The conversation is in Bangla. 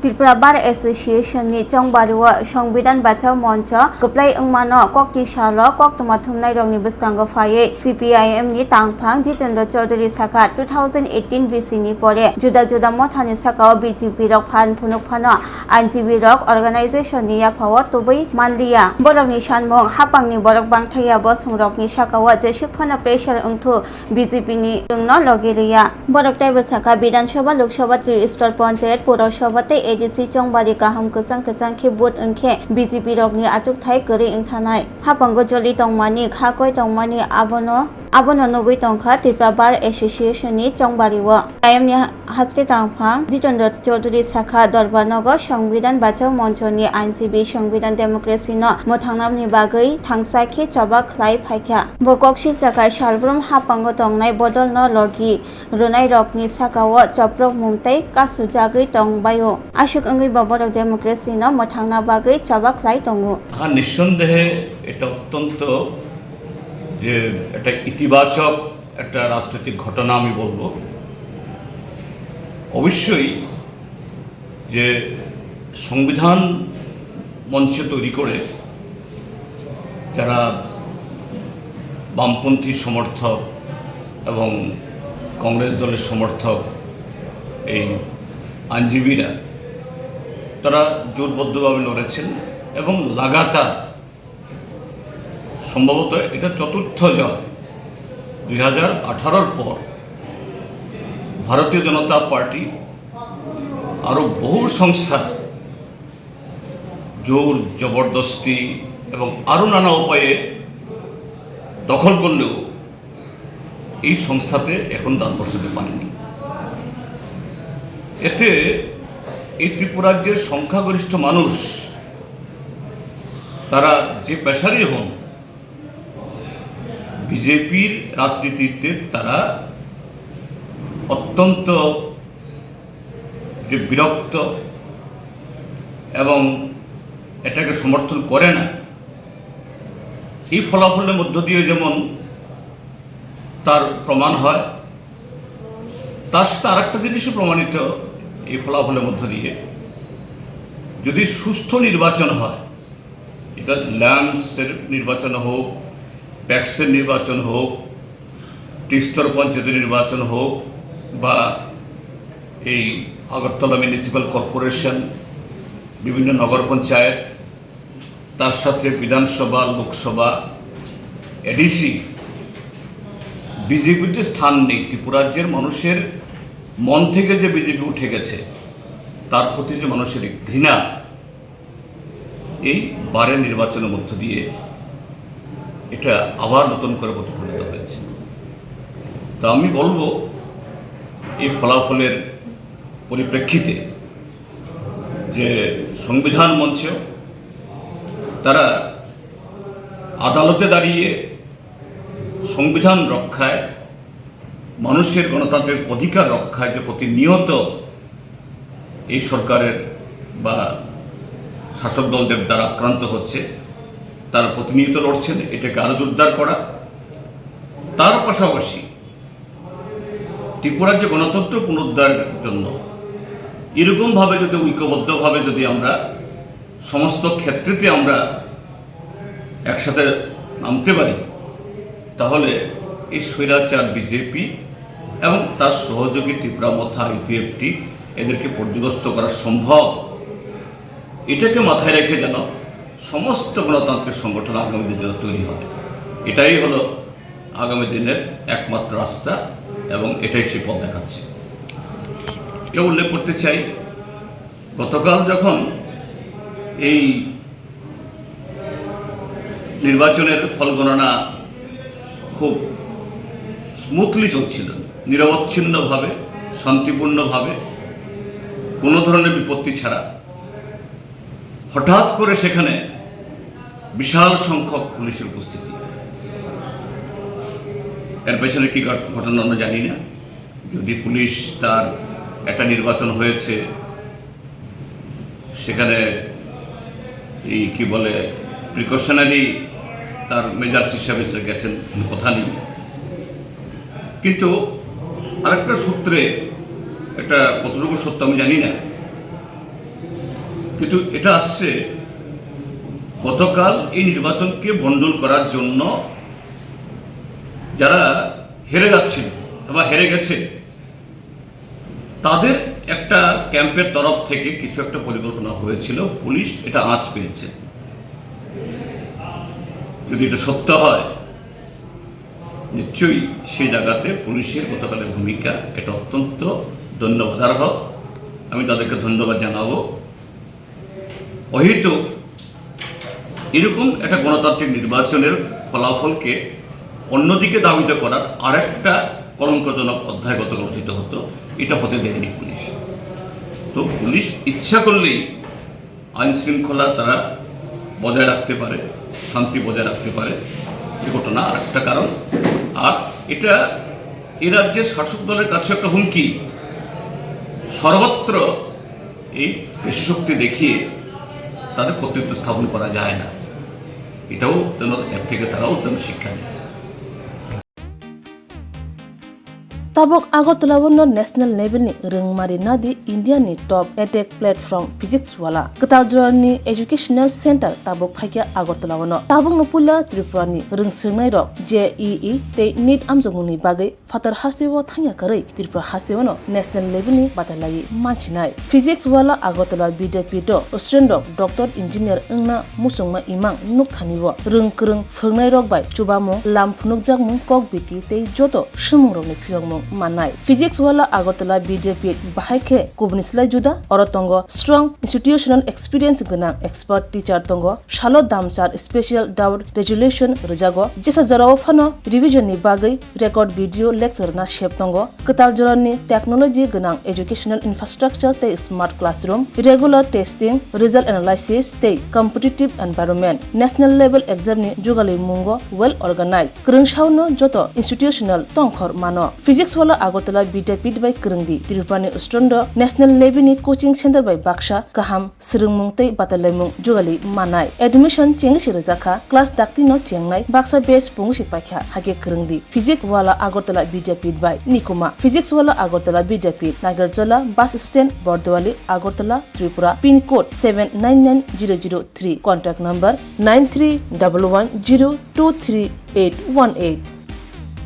Tripura Bar Association ni chongbaruwa Songbidan Bachaw Moncho Kuplai Ungmano Kokti Shalo Koktumathum Nairong ni Biskango Faye CPIM ni Tangphang Jitendra Chaudhary Saka 2018 BC ni pore Juda Juda Mothani Sakao BJP Rok Phan Phunuk Phano INGB Rok Organization ni Yapawa Tubai Mandiya Borok ni Shanmong Hapang ni Borok Bangthaya Bosung Rok ni Sakawa Jeshik Phana Pressure Ungthu BJP ni Rungno Logiriya Borok Taiba Saka Bidan Sabha Lok Sabha Tri Stor Panchayat Purosabha Te ADC Chongbari Kaham Kusang Ke Bot Engke BJP Rok ni Achuk Thai Kuri Engthanai Hapango Joli Tongmani Khakoi Tongmani Abono Nogui Tongkha Tripura Bar Association ni Chongbari wo IM ni Haste Tangphang Jitendra Chaudhary Sakha Dorbanogo Songbidan Bachaw Moncho ni INGB Songbidan Democracy no Mothangnam ni bagui Thangsa Khe Choba Khlai Phaikha Bokok Silchaka Shalbrum Hapango Tongnai Bodol no Logi Runai Rok ni Sakao Choprok Mumtai Kasu Jagui Tongbayo Ashok Angui Borok Democracy no Mothangna bagui Choba Khlai Tongu নিঃসন্দেহে এটা অত্যন্ত যে একটা ইতিবাচক একটা রাজনৈতিক ঘটনা আমি বলবো অবশ্যই যে সংবিধান মঞ্চ তৈরি করে যারা বামপন্থী সমর্থক এবং কংগ্রেস দলের সমর্থক এই আইনজীবীরা তারা জোরবদ্ধভাবে লড়েছেন এবং লাগাতার সম্ভবত এটা চতুর্থ জয় 2018-র পর ভারতীয় জনতা পার্টি আরও বহু সংস্থা জোর জবরদস্তি এবং আরও নানা উপায়ে দখল করলেও এই সংস্থাতে এখন দান বসাতে পারেনি। এতে এই ত্রিপুরা রাজ্যের সংখ্যাগরিষ্ঠ মানুষ তারা যে পেশারই হন বিজেপির রাজনীতিতে তারা অত্যন্ত যে বিরক্ত এবং এটাকে সমর্থন করে না এই ফলাফলের মধ্য দিয়ে যেমন তার প্রমাণ হয় তার সাথে আরেকটা জিনিসও প্রমাণিত এই ফলাফলের মধ্য দিয়ে যদি সুষ্ঠু নির্বাচন হয় এটা ল্যান্ডসের নির্বাচন হোক প্যাক্সের নির্বাচন হোক ত্রিস্তর পঞ্চায়েতের নির্বাচন হোক বা এই আগরতলা মিউনিসিপ্যাল কর্পোরেশন বিভিন্ন নগর পঞ্চায়েত তার সাথে বিধানসভা লোকসভা এডিসি বিজেপির যে স্থান নেই ত্রিপুরা রাজ্যের মানুষের মন থেকে যে বিজেপি উঠে গেছে তার প্রতি যে মানুষের ঘৃণা এই বারের নির্বাচনের মধ্য দিয়ে এটা আবার নতুন করে প্রতিফলিত হয়েছে। তা আমি বলবো এই ফলাফলের পরিপ্রেক্ষিতে যে সংবিধান মঞ্চ তারা আদালতে দাঁড়িয়ে সংবিধান রক্ষায় মানুষের গণতান্ত্রিক অধিকার রক্ষায় যে প্রতিনিয়ত এই সরকারের বা শাসক দলদের দ্বারা আক্রান্ত হচ্ছে তারা প্রতিনিয়ত লড়ছেন এটাকে আরো জোরদার করা তার পাশাপাশি ত্রিপুরার যে গণতন্ত্র পুনরুদ্ধারের জন্য এরকমভাবে যদি ঐক্যবদ্ধভাবে যদি আমরা সমস্ত ক্ষেত্রেতে আমরা একসাথে নামতে পারি তাহলে এই স্বৈরাচার বিজেপি এবং তার সহযোগী ত্রিপুরা মথা ইপিএফটি এদেরকে পর্যদস্ত করা সম্ভব। এটাকে মাথায় রেখে যেন সমস্ত গণতান্ত্রিক সংগঠন আগামী দিনে তৈরি হয় এটাই হলো আগামী দিনের একমাত্র রাস্তা এবং এটাই সে পথ দেখাচ্ছে। কেউ উল্লেখ করতে চাই গতকাল যখন এই নির্বাচনের ফল গণনা খুব স্মুথলি চলছিল নিরবচ্ছিন্নভাবে শান্তিপূর্ণভাবে কোনো ধরনের বিপত্তি ছাড়া হঠাৎ করে সেখানে বিশাল সংখ্যক পুলিশের উপস্থিতি এর পেছনে কি ঘটনা আমরা জানি না। যদি পুলিশ তার একটা নির্বাচন হয়েছে সেখানে এই কি বলে প্রিকশনারি তার মেজার্স হিসাবে গেছেন কথা নেই কিন্তু আরেকটা সূত্রে একটা কতটুকু সত্য আমি জানি না কিন্তু এটা আসছে গতকাল এই নির্বাচনকে ভণ্ডুল করার জন্য যারা হেরে যাচ্ছিল বা হেরে গেছে তাদের একটা ক্যাম্পের তরফ থেকে কিছু একটা পরিকল্পনা হয়েছিল, পুলিশ এটা আঁচ পেয়েছে। যদি এটা সত্য হয় নিশ্চয়ই সেই জায়গাতে পুলিশের গতকালের ভূমিকা এটা অত্যন্ত ধন্যবাদার্হ, আমি তাদেরকে ধন্যবাদ জানাবো। অহেতুক এরকম একটা গণতান্ত্রিক নির্বাচনের ফলাফলকে অন্যদিকে ধাবিত করার আরেকটা কলঙ্কজনক অধ্যায় গতকাল রচিত হতো, এটা হতে দেয়নি পুলিশ। তো পুলিশ ইচ্ছা করলেই আইন শৃঙ্খলা তারা বজায় রাখতে পারে, শান্তি বজায় রাখতে পারে, এ ঘটনা আরেকটা কারণ। আর এটা এ রাজ্যের শাসক দলের কাছে একটা হুমকি, সর্বত্র এই পেশি শক্তি দেখিয়ে তাদের কর্তৃত্ব স্থাপন করা যায় না, এটাও যেন এর থেকে তারাও যেন শিক্ষা নেয়। Tabok Agartala wono national level ni rengmari nadi India ni top edtech platform physics wala Kataljoran ni educational center tabok phaikia Agartala wono tabok no pula Tripura ni rengsirnai rok JEE te NEET amjongni bagai fatar hasiwo thangya karai Tripura hasiwo no national level ni batalai manchinai physics wala Agartala BDP do student rok doctor engineer engna musungma imang nuk thaniwo rengkreng phungnai rok bai chubamo lamphunuk jakmung kok biti te joto shumung rok ni phiyongmung manai physics wala Agartala BJP bahaike kubnislai juda orotongo strong institutional experience gana expert teacher tongo shalo damsar special doubt resolution rejago jesa jarao phano revision ni bagai record video lecture na shep tongo katal jorani technology gana educational infrastructure te smart classroom regular testing result analysis te competitive environment national level exam ni jugali mungo well organized krungshauno joto institutional tongkhor mano physics wala Agartala BJP by Krungdi Tirupani Ustrondo national level ni coaching center by Baksha kaham srungmung tei batalemung jugali manai admission chengsi rejaka class dakti no chengnai Baksa base pungsi pakha hage Krungdi physics wala Agartala BJP by Nikuma physics wala Agartala BJP Nagarjala bus stand Bordwali Agartala Tripura pin code 799003 contact number 9311023818